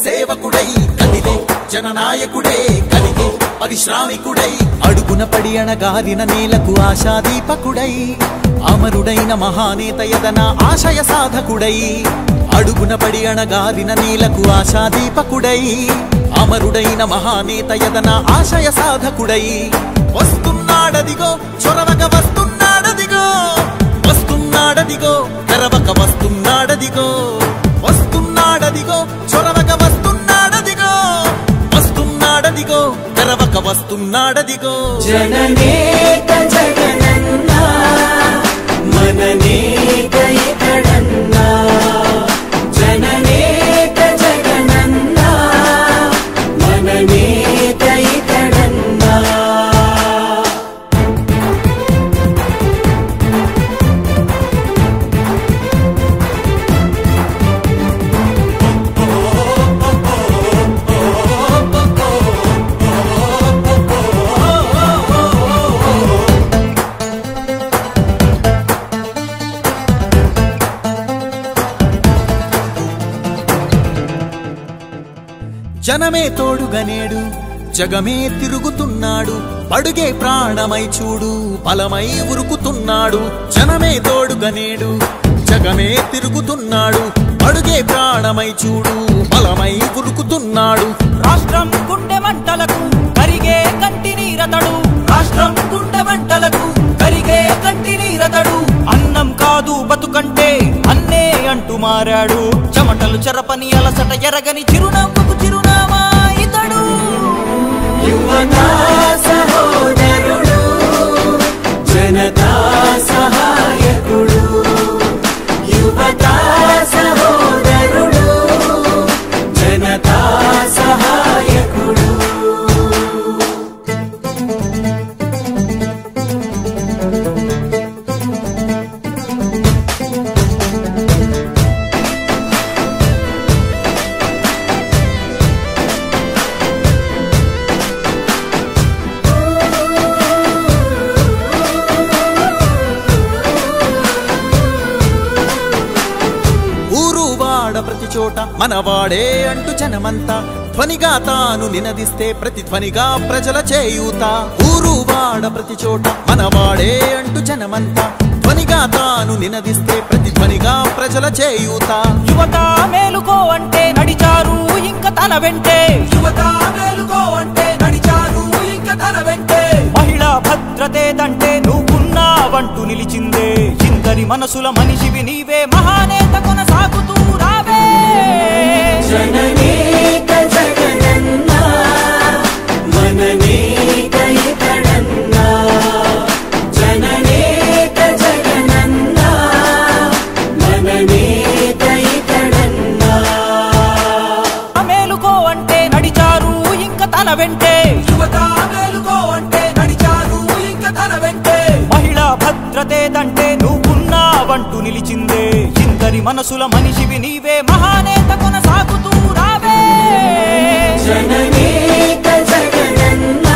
సేవకుడై కదిలే జననాయకుడే కలిగే పరిశ్రామికుడై అడుగున పడి అణగారిన నేలకు ఆశాదీపకుడై అమరుడైన మహానేత యదన ఆశయ సాధకుడై అడుగున పడి అణగారిన నేలకు ఆశాదీపకుడై అమరుడైన మహానేత యదన ఆశయ సాధకుడై వస్తున్నాడదిగో చొరవక వస్తున్నాడదిగో వస్తున్నాడదిగో తెరవక వస్తున్నాడదిగో వస్తున్నాడదిగో చొరవక వస్తున్నాడదిగో వస్తున్నాడదిగో తెరవక వస్తున్నాడదిగో జననేత జగనన్న మననేత ఇతడన్న జననేత జగనన్న మననేత ఇతడన్న జనమే తోడుగనేడు జగమే తిరుగుతున్నాడు అడుగే ప్రాణమై చూడు బలమై ఉరుకుతున్నాడు జనమే తోడుగనేడు జగమే తిరుగుతున్నాడు అడుగే ప్రాణమై చూడు బలమై ఉరుకుతున్నాడు రాష్ట్రం గుండె మంటలకు కరిగే కంటి నీరతడు రాష్ట్రం గుండె మంటలకు కరిగే కంటి నీరతడు అన్నం కాదు బతుకంటే అన్నే అంటూ మారాడు చెమటలు చెరపని అలసట ఎరగని చిరునవ్వుకు చిరునామా ఇతడు యువతా సహోదరుడు జనతా సహాయకుడు యువతా సహోదరుడు జనతా సహాయకుడు ప్రతి చోట మనవాడే అంటూ జనమంతా ధ్వనిగా తాను నినదిస్తే ప్రతిధ్వనిగా ప్రజల చేయూత ఊరు వాడ ప్రతి చోట మనవాడే అంటూ జనమంతా ధ్వనిగా తాను నినదిస్తే ప్రతిధ్వనిగా ప్రజల చేయూత యువత మేలుకో అంటే నడిచారు ఇంకా తన వెంటే యువత మేలుకో అంటే నడిచారు ఇంకా తన వెంటే మహిళా భద్రతేదంటే నువ్వున్నావంటూ నిలిచిందే ఇందరి మనసుల మనిషివి నీవే మహానేత కొనసాగుతూ రావే జననేత జగనన్న మననేత ఇతడన్న జననేత జగనన్న మననేత ఇతడన్న మేలుకో అంటే నడిచారు ఇంకా తన వెంటే యువత మేలుకో అంటే నడిచారు ఇంకా తన వెంటే మహిళా భద్రతేదంటే నువ్వున్నావంటూ నిలిచిందే ఇందరి మనసుల మనిషివి నీవే మహానేత కొనసాగుతూ రావే జననేత జగనన్న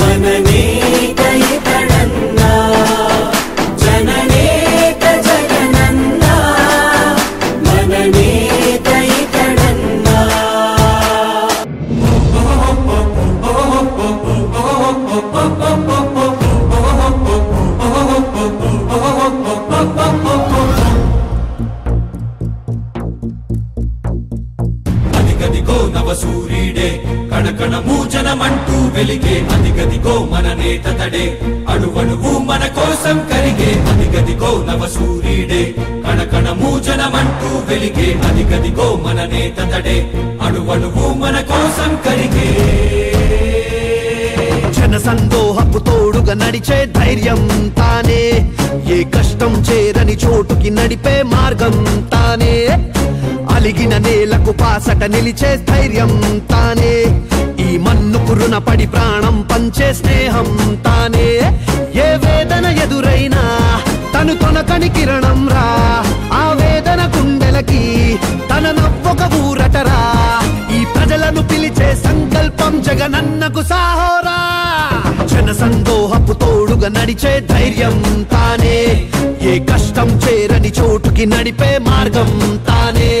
మననేత ఇతడన్న జననేత జగనన్న మననేత ఇతడన్న అదిగదిగో నవ సూర్యుడే కణకణము జనమంటూ వెలిగే అదిగదిగో మన నేత తడే అణువణువు మన కోసం కరిగే అదిగదిగో నవ సూర్యుడే కణకణము జనమంటూ వెలిగే అదిగదిగో మన నేత తడే అణువణువు మన కోసం కరిగే జన సందోహపు తోడుగా నడిచే ధైర్యం తానే ఏ కష్టం చేరని చోటుకి నడిపే మార్గం తానే అలిగిన నేలకు పాసట నిలిచే స్థైర్యం తానే ఈ మన్నుకు రుణపడి ప్రాణం పంచే స్నేహం తానే ఏ వేదన ఎదురైనా తను తొనకని కిరణం రా ఆ వేదన గుండెలకి తన నవ్వొక ఊరటరా ఈ ప్రజలను పిలిచే సంకల్పం జగనన్నకు సాహోరా జన సందోహపు తోడుగా నడిచే ధైర్యం తానే ఏ కష్టం చేరని చోటుకి నడిపే మార్గం తానే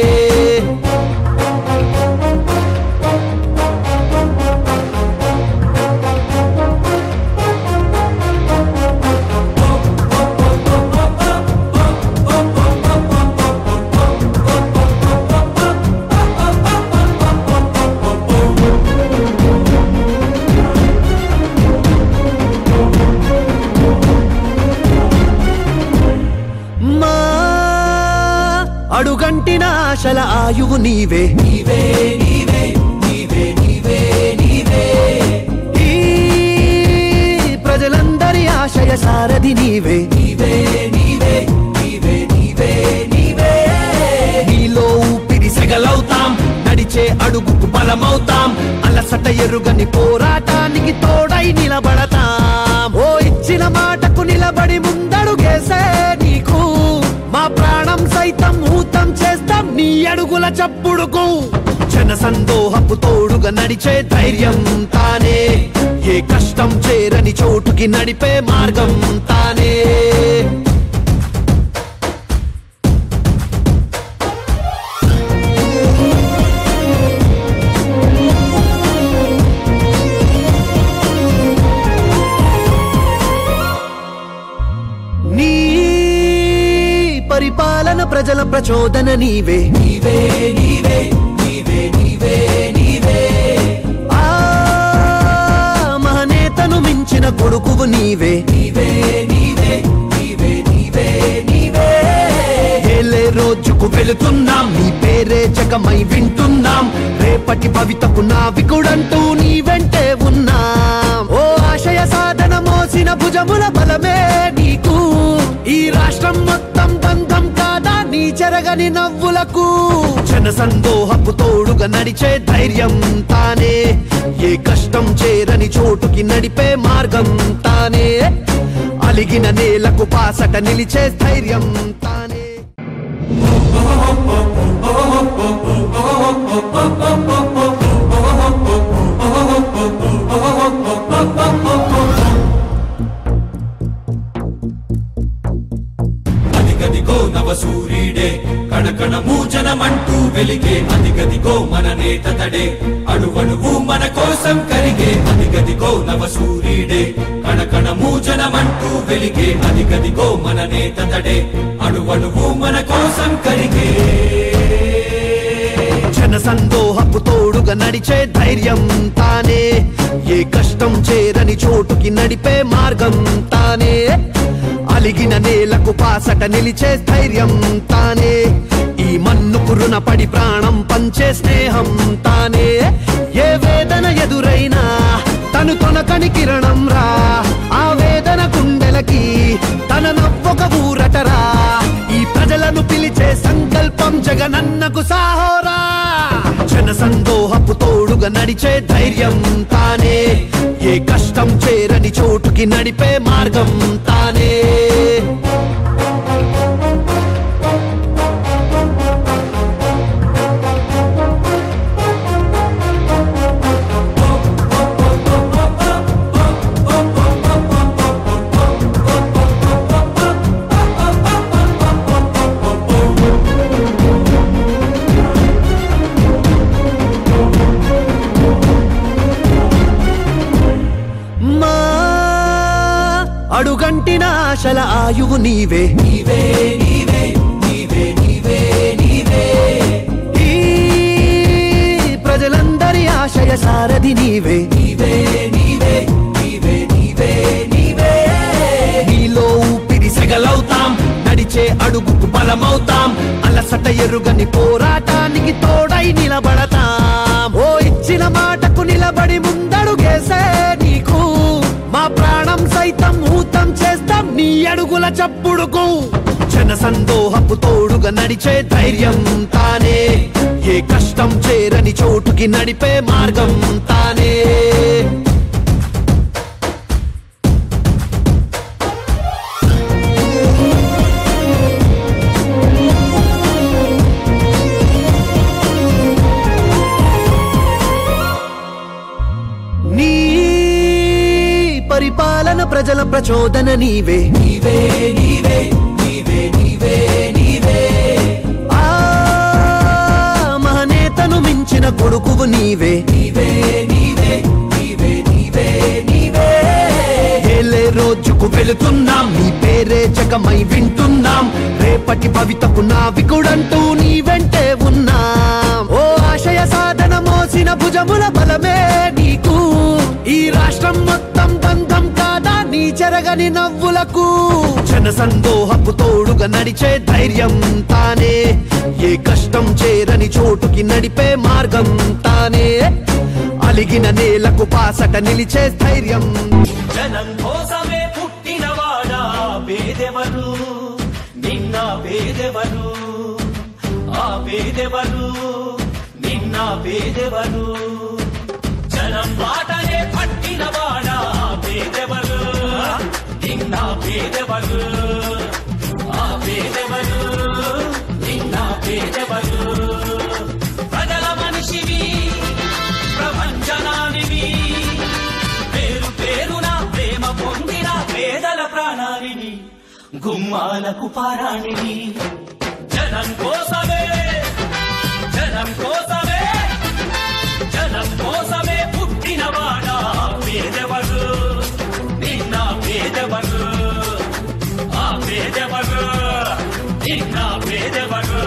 అడుగంటిన ఆశల ఆయువు నీవే నీవే నీవే నీవే నీవే నీవే ఈ ప్రజలందరి ఆశయ సారథి నీవే నీవే నీవే నీవే నీవే నీవే నీలో ఊపిరి సెగలవుతాం నడిచే అడుగుకు బలమవుతాం అలసట ఎరుగని పోరాటానికి తోడై నిలబడతాం ఓ ఇచ్చిన మాటకు నిలబడి ముందడుగేసే నీకు మా ప్రాణం సైతం ఊతం చేస్తాం నీ అడుగుల చప్పుడుకు జన సందోహపు తోడుగా నడిచే ధైర్యం తానే ఏ కష్టం చేరని చోటుకి నడిపే మార్గం తానే నీ పరిపాలన ప్రజల ప్రచోదన నీవే నీవే నీవే నీవే నీవే నీవే ఆ మహనేతను మించిన కొడుకువు నీవే నీవే నీవే నీవే నీవే నీవే ఏలే రోజుకు వెళుతున్నాం నీ పేరే జగమై వింటున్నాం రేపటి భవితకు నావికుడంటూ నీ వెంటే ఉన్నాం ఓ ఆశయ సాధన మోసిన భుజముల బలమే నీకు ఈ రాష్ట్రం మొత్తం బంధం కాదా నీ చెరగని నవ్వులకు జన సందోహపు తోడుగా నడిచే ధైర్యం తానే ఏ కష్టం చేరని చోటుకి నడిపే మార్గం తానే అలిగిన నేలకు పాసట నిలిచే ధైర్యం తానే అదిగదిగో నవ సూర్యుడే కణకణము జనమంటూ వెలిగే అదిగదిగో మన నేత తడే అణువణువు మన కోసం కరిగే అదిగదిగో నవ సూర్యుడే కణకణము జనమంటూ వెలిగే అదిగదిగో మన నేత తడే అణువణువు మన కోసం కరిగే జన సందోహపు తోడుగా నడిచే ధైర్యం తానే ఏ కష్టం చేరని చోటుకి నడిపే మార్గం తానే అలిగిన నేలకు పాసట నిలిచే ధైర్యం తానే ఈ మన్నుకు రుణపడి ప్రాణం పంచే స్నేహం తానే ఏ వేదన ఎదురైనా తను తొనకని కిరణం రా ఆ వేదన గుండెలకి తన నవ్వొక ఊరటరా ఈ ప్రజలను పిలిచే సంకల్పం జగనన్నకు సాహోరా జన సందోహపు తోడుగా నడిచే ధైర్యం తానే ఏ కష్టం చేరని చోటుకి నడిపే మార్గం తానే అడుగంటిన ఆశల ఆయువు నీవే నీవే నీవే నీవే నీవే నీవే ఈ ప్రజలందరి ఆశయ సారథి నీవే నీవే నీవే నీవే నీవే నీవే నీలో ఊపిరి సెగలవుతాం నడిచే అడుగుకు బలమవుతాం అలసట ఎరుగని పోరాటానికి తోడై నిలబడతాం ఓ ఇచ్చిన మాటకు నిలబడి ముందడుగేసే నీకు మా ప్రాణం సైతం ఊతం చేస్తాం నీ అడుగుల చప్పుడుకు జన సందోహపు తోడుగా నడిచే ధైర్యం తానే ఏ కష్టం చేరని చోటుకి నడిపే మార్గం తానే నీ పరిపాలన ప్రజల ప్రచోదన నీవే నీవే నీవే నీవే నీవే నీవే ఆ మహనేతను మించిన కొడుకువు నీవే నీవే నీవే నీవే నీవే నీవే ఏలే రోజుకు వెళుతున్నాం నీ పేరే జగమై వింటున్నాం రేపటి భవితకు నావికుడంటూ నీ వెంటే ఉన్నాం ఓ ఆశయ సాధన మోసిన భుజముల బలమే నీకు ఈ రాష్ట్రం మొత్తం బంధం కాదా నీ చెరగని నవ్వులకు జన సందోహపు తోడుగా నడిచే ధైర్యం తానే ఏ కష్టం చేరని చోటుకి నడిపే మార్గం తానే అలిగిన నేలకు పాసట నిలిచే ధైర్యం జనం కోసమే పుట్టినవాడా పేదెవరు నిన్న పేదెవరు ఆ పేదెవరు నిన్న పేదెవరు జనం మాటనే పట్టినవాడా పేదెవరు నిన్న పేదెవరు ఆ పేదెవరు నిన్న పేదెవరు ప్రజల మనిషివి ప్రపంచనానివి పేరు పేరున ప్రేమ పొందిన పేదల ప్రాణానివి గుమ్మాలకు పారాణివి జనం కోసమే జనం కోసమే జనం కోసమే పుట్టినవాడా పేదెవరు నిన్న పేదెవరు ఆ పేదెవరు నిన్న పేదెవరు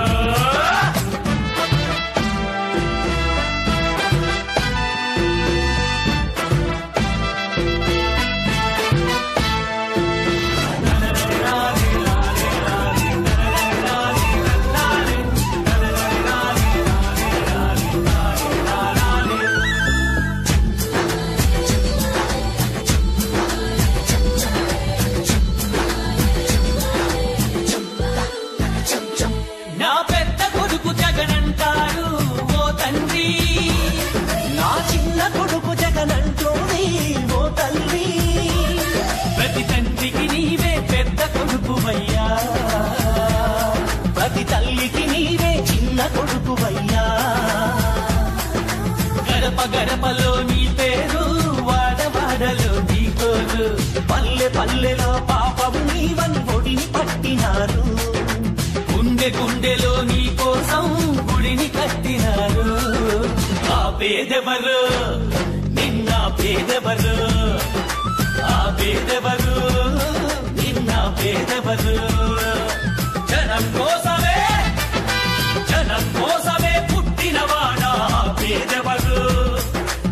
ప్రతి తల్లికి నీవే చిన్న కొడుకువయ్యా గడప గడపలో నీ పేరు వాడవాడలో నీ కోరు పల్లె పల్లెలో పాపము నీవని ఒడిని పట్టినారు గుండె గుండెలో నీ కోసం గుడిని కట్టినారు ఆ పేదెవరు నిన్న పేదెవరు ఆ పేదెవరు నిన్న పేదెవరు జనం కోసమే పుట్టినవాడా పేదెవరు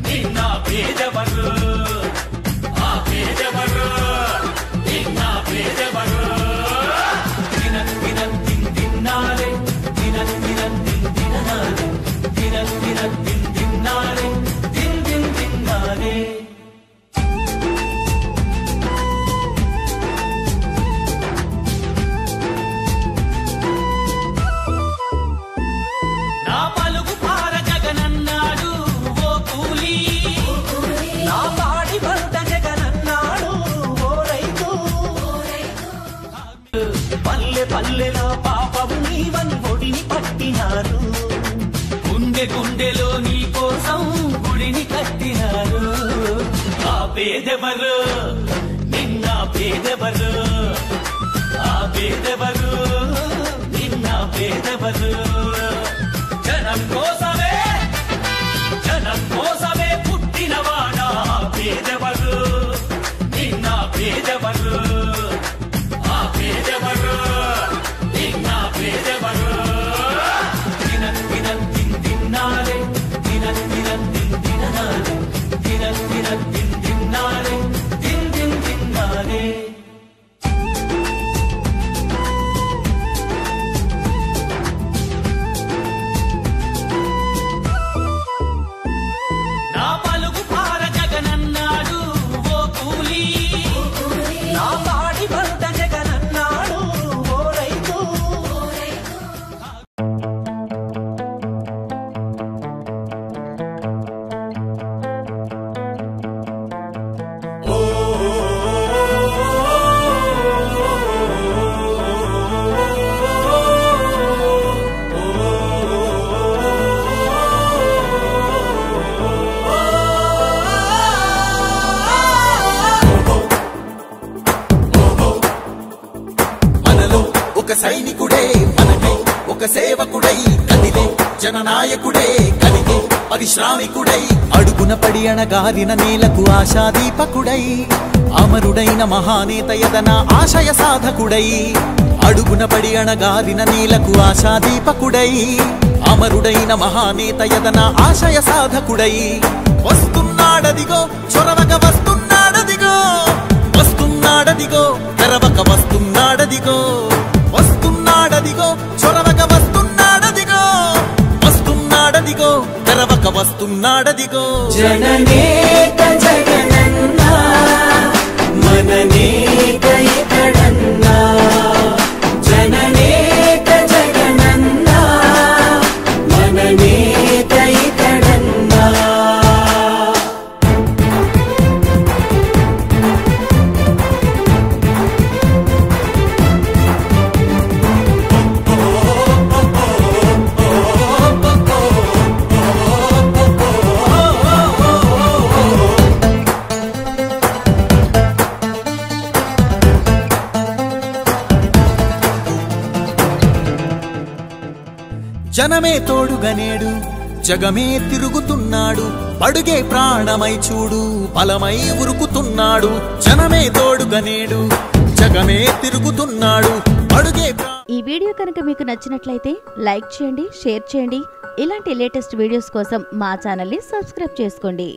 నిన్న పేదెవరు ఆ పేదెవరు నిన్న పేదెవరు దినం దినం తిన్నారే దినం దినం తిన్నారే దినం దినం తిన్నారే తిన్నారే పల్లెలో పాపము నీవని ఒడిని పట్టినారు గుండె గుండెలో నీ కోసం గుడిని కట్టినారు ఆ పేదెవరు నిన్న పేదెవరు ఆ పేదెవరు నిన్న పేదెవరు జనం కోసమే పుట్టినవాడా పేదెవరు నిన్న పేదెవరు ఆ పేదెవరు నిన్న పేదెవరు దినం దినం తిన్నారే దినం దినం తిన్నారే దినం దినం తిన్నారే తిన్నారే నా పలుకు పార జగనన్నాడు ఓ కూలీ నా పాడి పంట జగనన్నాడు ఓ రైతు ఒక సైనికుడే మనకై ఒక సేవకుడై కదిలే జననాయకుడే కలిగే పరిశ్రామికుడై అడుగున పడి అణగారిన నేలకు ఆశాదీపకుడై అమరుడైన మహానేత యదన ఆశయ సాధకుడై అడుగున పడి అణగారిన నేలకు ఆశాదీపకుడై అమరుడైన మహానేత యదన ఆశయ సాధకుడై వస్తున్నాడదిగో చొరవగా వస్తున్నాడదిగో వస్తున్నాడు వస్తున్నాడదిగో జననేత జగనన్నా మననేత ఇతడన్నా జననేత జగనన్నా మననేత ఇతడన్నా జనమే తోడుగనేడు జగమే తిరుగుతున్నాడు అడుగే ప్రాణమై చూడు బలమై ఉరుకుతున్నాడు జనమే తోడుగనేడు జగమే తిరుగుతున్నాడు అడుగే ఈ వీడియో కనుక మీకు నచ్చినట్లయితే లైక్ చేయండి, షేర్ చేయండి. ఇలాంటి లేటెస్ట్ వీడియోస్ కోసం మా ఛానల్ని సబ్స్క్రైబ్ చేసుకోండి.